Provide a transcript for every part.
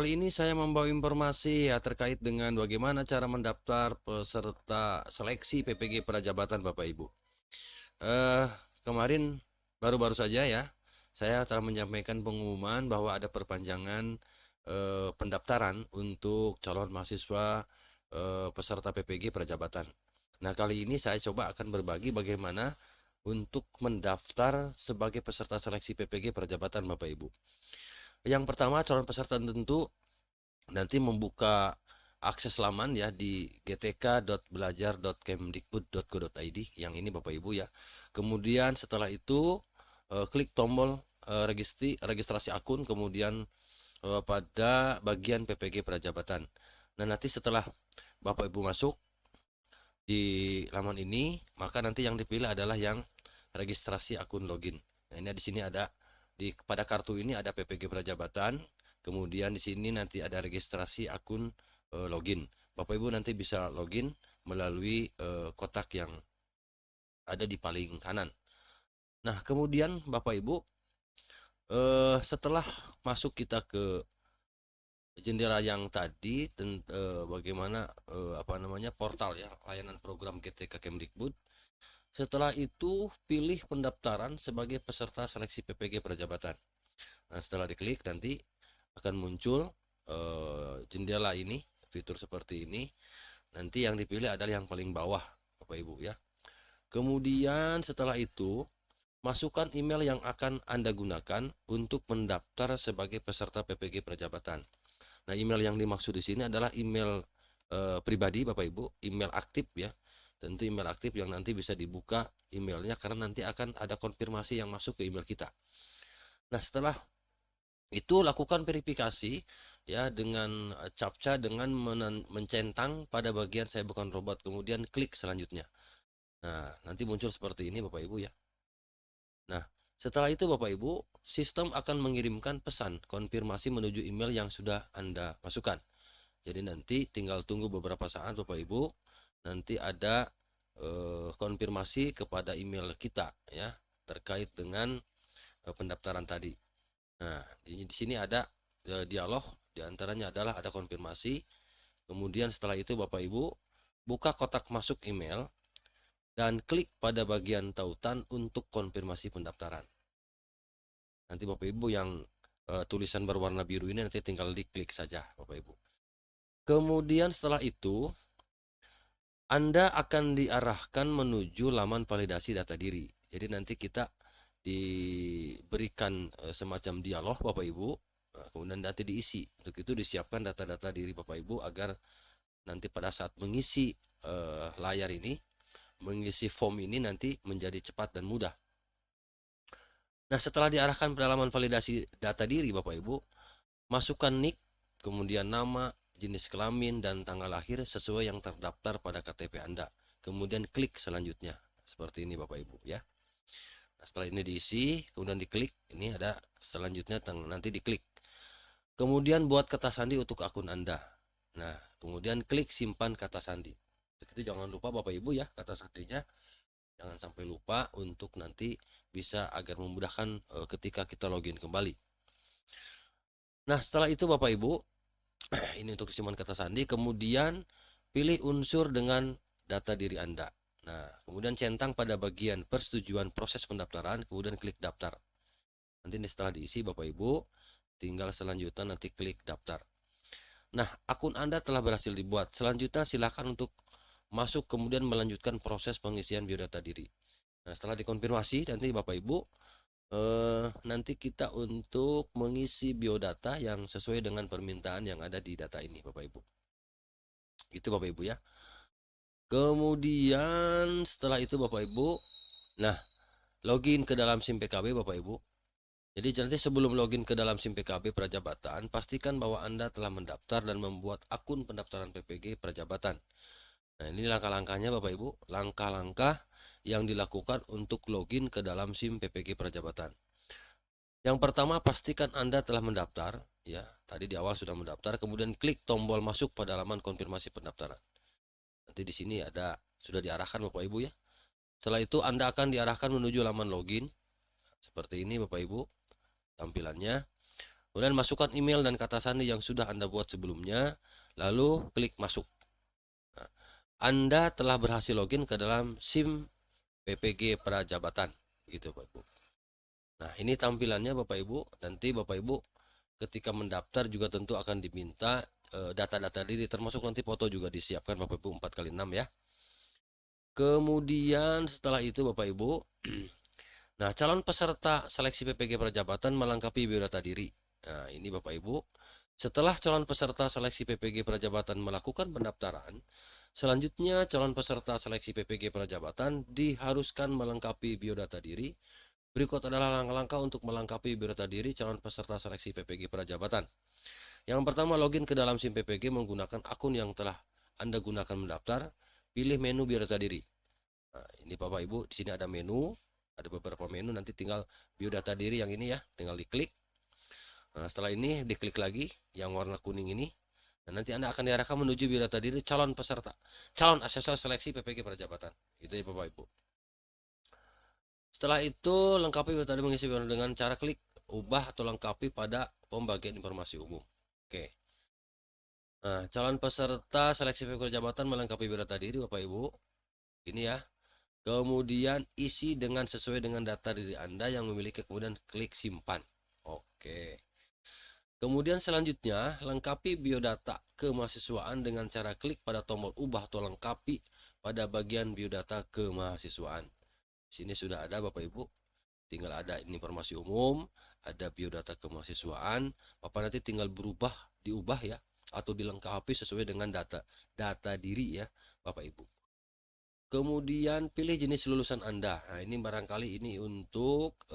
kali ini saya membawa informasi ya terkait dengan bagaimana cara mendaftar peserta seleksi PPG Prajabatan Bapak Ibu. Eh Kemarin baru-baru saja ya saya telah menyampaikan pengumuman bahwa ada perpanjangan pendaftaran untuk calon mahasiswa peserta PPG Prajabatan. Nah, kali ini saya coba akan berbagi bagaimana untuk mendaftar sebagai peserta seleksi PPG Prajabatan Bapak Ibu. Yang pertama, calon peserta tentu nanti membuka akses laman ya di gtk.belajar.kemdikbud.go.id yang ini Bapak Ibu ya. Kemudian setelah itu klik tombol registrasi akun, kemudian pada bagian PPG Prajabatan. Nah, nanti setelah Bapak Ibu masuk di laman ini, maka nanti yang dipilih adalah yang registrasi akun login. Nah, ini di sini ada pada kartu ini ada PPG Prajabatan. Kemudian di sini nanti ada registrasi akun login. Bapak Ibu nanti bisa login melalui kotak yang ada di paling kanan. Nah, kemudian Bapak Ibu setelah masuk kita ke jendela yang tadi bagaimana apa namanya portal ya layanan program GTK Kemdikbud. Setelah itu pilih pendaftaran sebagai peserta seleksi PPG Prajabatan. Nah, setelah diklik nanti akan muncul jendela ini, fitur seperti ini. Nanti yang dipilih adalah yang paling bawah, Bapak Ibu ya. Kemudian setelah itu masukkan email yang akan Anda gunakan untuk mendaftar sebagai peserta PPG Prajabatan. Nah, email yang dimaksud di sini adalah email pribadi Bapak Ibu, email aktif ya. Tentu email aktif yang nanti bisa dibuka emailnya karena nanti akan ada konfirmasi yang masuk ke email kita. Nah, setelah itu lakukan verifikasi ya dengan captcha dengan mencentang pada bagian saya bukan robot, kemudian klik selanjutnya. Nah, nanti muncul seperti ini Bapak Ibu ya. Nah, setelah itu Bapak Ibu, sistem akan mengirimkan pesan konfirmasi menuju email yang sudah Anda masukkan. Jadi nanti tinggal tunggu beberapa saat Bapak Ibu, nanti ada konfirmasi kepada email kita ya terkait dengan pendaftaran tadi. Nah, di sini ada dialog, diantaranya adalah ada konfirmasi. Kemudian setelah itu Bapak Ibu buka kotak masuk email dan klik pada bagian tautan untuk konfirmasi pendaftaran. Nanti Bapak Ibu yang tulisan berwarna biru ini nanti tinggal diklik saja Bapak Ibu. Kemudian setelah itu Anda akan diarahkan menuju laman validasi data diri. Jadi nanti kita diberikan semacam dialog Bapak Ibu, kemudian nanti diisi. Untuk itu disiapkan data-data diri Bapak Ibu agar nanti pada saat mengisi layar ini, mengisi form ini nanti menjadi cepat dan mudah. Nah, setelah diarahkan ke laman validasi data diri Bapak Ibu, masukkan NIK, kemudian nama, jenis kelamin, dan tanggal lahir sesuai yang terdaftar pada KTP Anda. Kemudian klik selanjutnya. Seperti ini Bapak Ibu ya. Nah, setelah ini diisi, kemudian diklik. Ini ada selanjutnya nanti diklik. Kemudian buat kata sandi untuk akun Anda. Nah, kemudian klik simpan kata sandi. Itu jangan lupa Bapak Ibu ya, kata sandinya. Jangan sampai lupa untuk nanti bisa agar memudahkan ketika kita login kembali. Nah, setelah itu Bapak Ibu, ini untuk simpan kata sandi, kemudian pilih unsur dengan data diri Anda. Nah, kemudian centang pada bagian persetujuan proses pendaftaran, kemudian klik daftar. Nanti setelah diisi Bapak Ibu, tinggal selanjutnya nanti klik daftar. Nah, akun Anda telah berhasil dibuat. Selanjutnya silakan untuk masuk kemudian melanjutkan proses pengisian biodata diri. Nah, setelah dikonfirmasi nanti Bapak Ibu nanti kita untuk mengisi biodata yang sesuai dengan permintaan yang ada di data ini Bapak Ibu. Itu Bapak Ibu ya. Kemudian setelah itu Bapak Ibu, nah login ke dalam SIM PKB Bapak Ibu. Jadi nanti sebelum login ke dalam SIM PKB Prajabatan, pastikan bahwa Anda telah mendaftar dan membuat akun pendaftaran PPG Prajabatan. Nah, ini langkah-langkahnya Bapak Ibu, langkah-langkah yang dilakukan untuk login ke dalam SIM PPG Prajabatan. Yang pertama, pastikan Anda telah mendaftar, ya. Tadi di awal sudah mendaftar, kemudian klik tombol masuk pada halaman konfirmasi pendaftaran. Nanti di sini ada sudah diarahkan Bapak Ibu ya. Setelah itu Anda akan diarahkan menuju laman login. Seperti ini Bapak Ibu tampilannya. Kemudian masukkan email dan kata sandi yang sudah Anda buat sebelumnya, lalu klik masuk. Nah, Anda telah berhasil login ke dalam SIM PPG Prajabatan, gitu Bapak Ibu. Nah, ini tampilannya Bapak Ibu. Nanti Bapak Ibu ketika mendaftar juga tentu akan diminta data-data diri, termasuk nanti foto juga disiapkan Bapak Ibu 4x6 ya. Kemudian setelah itu Bapak Ibu, nah calon peserta seleksi PPG Prajabatan melengkapi biodata diri. Nah ini Bapak Ibu, setelah calon peserta seleksi PPG Prajabatan melakukan pendaftaran, selanjutnya calon peserta seleksi PPG Prajabatan diharuskan melengkapi biodata diri. Berikut adalah langkah-langkah untuk melengkapi biodata diri calon peserta seleksi PPG Prajabatan. Yang pertama, login ke dalam SIM PPG menggunakan akun yang telah Anda gunakan mendaftar. Pilih menu biodata diri. Nah, ini Bapak Ibu, di sini ada menu, ada beberapa menu, nanti tinggal biodata diri yang ini ya, tinggal diklik. Nah, setelah ini diklik lagi yang warna kuning ini. Dan nanti Anda akan diarahkan menuju biodata diri calon peserta, calon asesor seleksi PPG Prajabatan. Itu ya Bapak Ibu. Setelah itu lengkapi biodata diri mengisi dengan cara klik ubah atau lengkapi pada pembagian informasi umum. Oke. Nah, calon peserta seleksi PPG Jabatan melengkapi biodata diri Bapak Ibu. Ini ya. Kemudian isi dengan sesuai dengan data diri Anda yang memiliki, kemudian klik simpan. Oke. Kemudian selanjutnya lengkapi biodata kemahasiswaan dengan cara klik pada tombol ubah atau lengkapi pada bagian biodata kemahasiswaan. Di sini sudah ada Bapak Ibu. Tinggal ada informasi umum, ada biodata kemahasiswaan. Bapak nanti tinggal diubah ya, atau dilengkapi sesuai dengan data diri ya Bapak Ibu. Kemudian pilih jenis lulusan Anda. Nah, ini barangkali ini untuk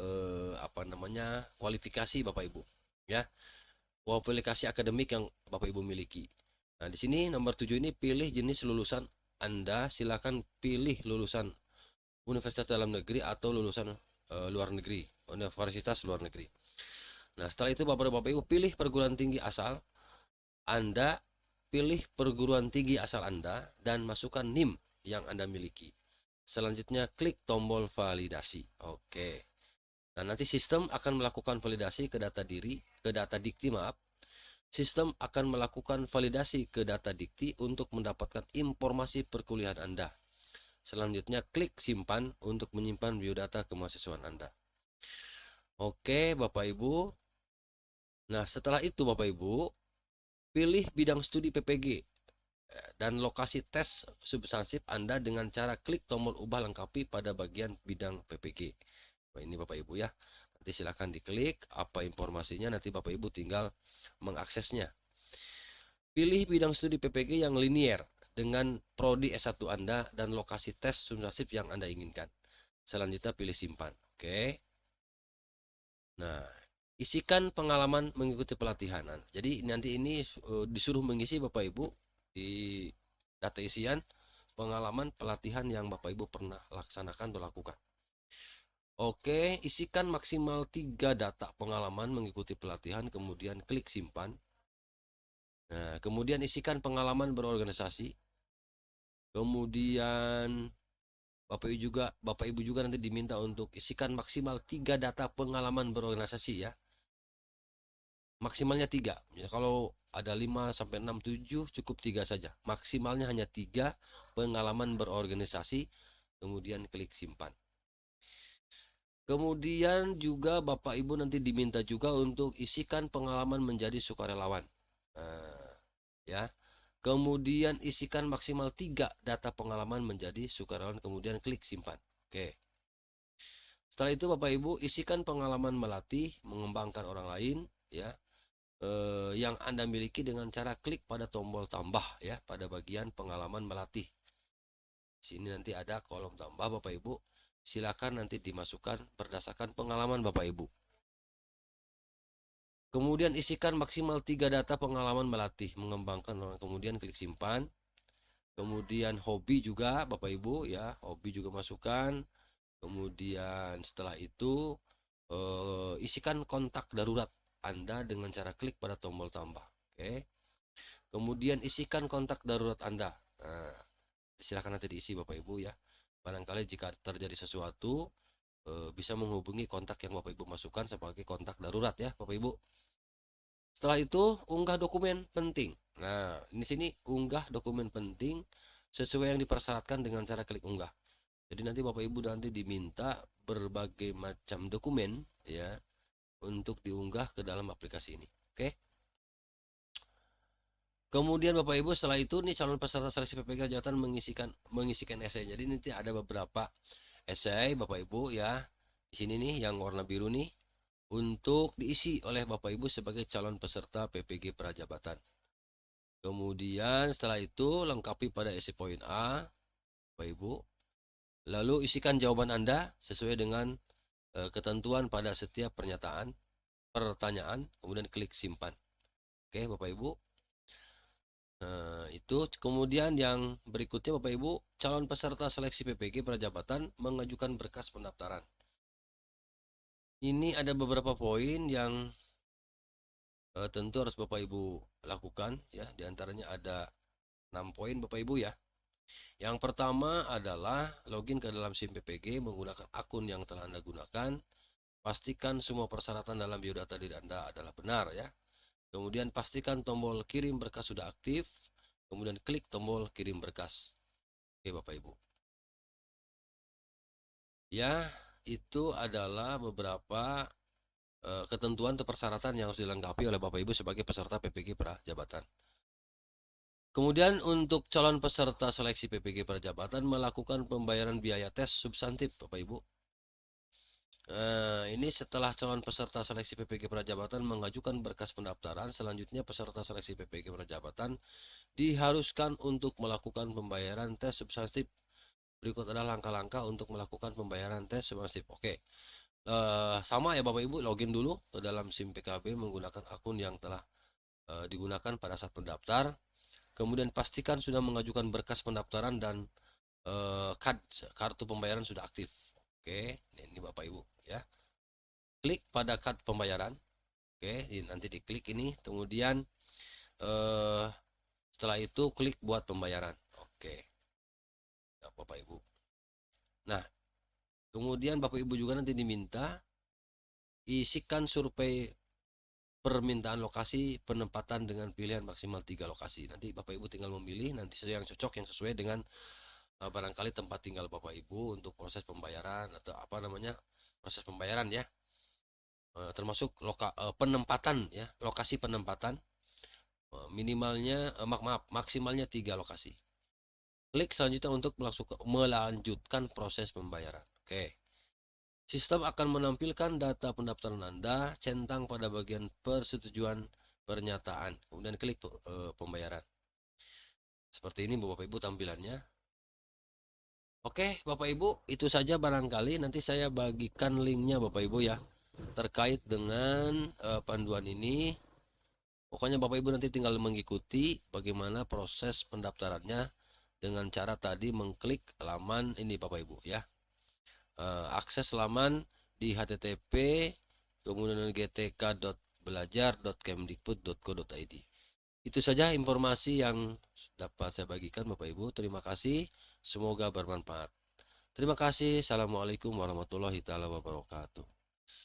kualifikasi Bapak Ibu ya. Kualifikasi akademik yang Bapak Ibu miliki. Nah, di sini nomor 7 ini pilih jenis lulusan Anda. Silakan pilih lulusan Universitas Dalam Negeri atau lulusan luar negeri, Universitas luar negeri. Nah, setelah itu Bapak Ibu pilih perguruan tinggi asal Anda, pilih perguruan tinggi asal Anda dan masukkan NIM yang Anda miliki. Selanjutnya klik tombol validasi. Oke. Nah, nanti sistem akan melakukan validasi ke data dikti, maaf. Sistem akan melakukan validasi ke data dikti untuk mendapatkan informasi perkuliahan Anda. Selanjutnya klik simpan untuk menyimpan biodata kemahasiswaan Anda. Oke Bapak Ibu. Nah setelah itu Bapak Ibu, pilih bidang studi PPG dan lokasi tes substansif Anda dengan cara klik tombol ubah lengkapi pada bagian bidang PPG. Nah, ini Bapak Ibu ya. Nanti silakan diklik apa informasinya, nanti Bapak Ibu tinggal mengaksesnya. Pilih bidang studi PPG yang linier dengan prodi S1 Anda dan lokasi tes substansif yang Anda inginkan. Selanjutnya pilih simpan. Oke. Nah, isikan pengalaman mengikuti pelatihan. Jadi nanti ini disuruh mengisi Bapak Ibu di data isian pengalaman pelatihan yang Bapak Ibu pernah laksanakan atau lakukan. Oke, isikan maksimal 3 data pengalaman mengikuti pelatihan, kemudian klik simpan. Nah, kemudian isikan pengalaman berorganisasi. Kemudian Bapak Ibu juga nanti diminta untuk isikan maksimal 3 data pengalaman berorganisasi ya. Maksimalnya 3. Ya, kalau ada 5 sampai 6 7 cukup 3 saja. Maksimalnya hanya 3 pengalaman berorganisasi, kemudian klik simpan. Kemudian juga Bapak Ibu nanti diminta juga untuk isikan pengalaman menjadi sukarelawan. Nah, ya. Kemudian isikan maksimal 3 data pengalaman menjadi sukarelawan, kemudian klik simpan. Oke. Setelah itu Bapak Ibu isikan pengalaman melatih, mengembangkan orang lain ya. Yang Anda miliki dengan cara klik pada tombol tambah ya pada bagian pengalaman melatih. Sini nanti ada kolom tambah Bapak Ibu. Silakan nanti dimasukkan berdasarkan pengalaman Bapak Ibu. Kemudian isikan maksimal 3 data pengalaman melatih, mengembangkan orang, kemudian klik simpan. Kemudian hobi juga Bapak Ibu ya, hobi juga masukkan. Kemudian setelah itu isikan kontak darurat Anda dengan cara klik pada tombol tambah. Oke. Kemudian isikan kontak darurat Anda. Nah, silakan nanti diisi Bapak Ibu ya. Barangkali jika terjadi sesuatu bisa menghubungi kontak yang Bapak Ibu masukkan sebagai kontak darurat ya Bapak Ibu. Setelah itu unggah dokumen penting. Nah, di sini unggah dokumen penting sesuai yang dipersyaratkan dengan cara klik unggah. Jadi nanti Bapak Ibu nanti diminta berbagai macam dokumen ya untuk diunggah ke dalam aplikasi ini. Oke. Kemudian Bapak Ibu setelah itu nih calon peserta seleksi PPK Jabatan mengisikan esai. Jadi nanti ada beberapa esai Bapak Ibu ya. Di sini nih yang warna biru nih untuk diisi oleh Bapak Ibu sebagai calon peserta PPG Prajabatan. Kemudian setelah itu lengkapi pada esai poin A Bapak Ibu. Lalu isikan jawaban Anda sesuai dengan ketentuan pada setiap pertanyaan, kemudian klik simpan. Oke Bapak Ibu. Nah, itu kemudian yang berikutnya Bapak Ibu, calon peserta seleksi PPG Prajabatan mengajukan berkas pendaftaran. Ini ada beberapa poin yang tentu harus Bapak Ibu lakukan ya, diantaranya ada 6 poin Bapak Ibu ya. Yang pertama adalah login ke dalam SIM PPG menggunakan akun yang telah Anda gunakan. Pastikan semua persyaratan dalam biodata diri Anda adalah benar ya. Kemudian pastikan tombol kirim berkas sudah aktif. Kemudian klik tombol kirim berkas. Oke Bapak Ibu. Ya, itu adalah beberapa ketentuan atau persyaratan yang harus dilengkapi oleh Bapak Ibu sebagai peserta PPG Prajabatan. Kemudian untuk calon peserta seleksi PPG Prajabatan melakukan pembayaran biaya tes substantif Bapak Ibu. Ini setelah calon peserta seleksi PPG Prajabatan mengajukan berkas pendaftaran, selanjutnya peserta seleksi PPG Prajabatan diharuskan untuk melakukan pembayaran tes substantif. Berikut adalah langkah-langkah untuk melakukan pembayaran tes substantif. Oke, sama ya Bapak Ibu, login dulu ke dalam SIM PKB menggunakan akun yang telah digunakan pada saat pendaftar. Kemudian pastikan sudah mengajukan berkas pendaftaran dan kartu pembayaran sudah aktif. Oke, ini Bapak Ibu ya. Klik pada kartu pembayaran. Oke, nanti diklik ini. Kemudian setelah itu klik buat pembayaran. Oke, ya, Bapak Ibu. Nah, kemudian Bapak Ibu juga nanti diminta isikan survei permintaan lokasi penempatan dengan pilihan maksimal 3 lokasi. Nanti Bapak Ibu tinggal memilih nanti yang cocok, yang sesuai dengan barangkali tempat tinggal Bapak Ibu untuk proses pembayaran atau apa namanya proses pembayaran ya. Termasuk penempatan ya, lokasi penempatan minimalnya maksimalnya 3 lokasi. Klik selanjutnya untuk melanjutkan proses pembayaran. Oke. Sistem akan menampilkan data pendaftaran Anda, centang pada bagian persetujuan pernyataan. Kemudian klik pembayaran. Seperti ini Bapak Ibu tampilannya. Oke Bapak Ibu, itu saja barangkali nanti saya bagikan linknya Bapak Ibu ya. Terkait dengan panduan ini. Pokoknya Bapak Ibu nanti tinggal mengikuti bagaimana proses pendaftarannya dengan cara tadi mengklik laman ini Bapak Ibu ya. Akses laman di http kemudian gtk.belajar.kemdikbud.go.id. Itu saja informasi yang dapat saya bagikan Bapak Ibu. Terima kasih, semoga bermanfaat. Terima kasih. Assalamualaikum warahmatullahi wabarakatuh.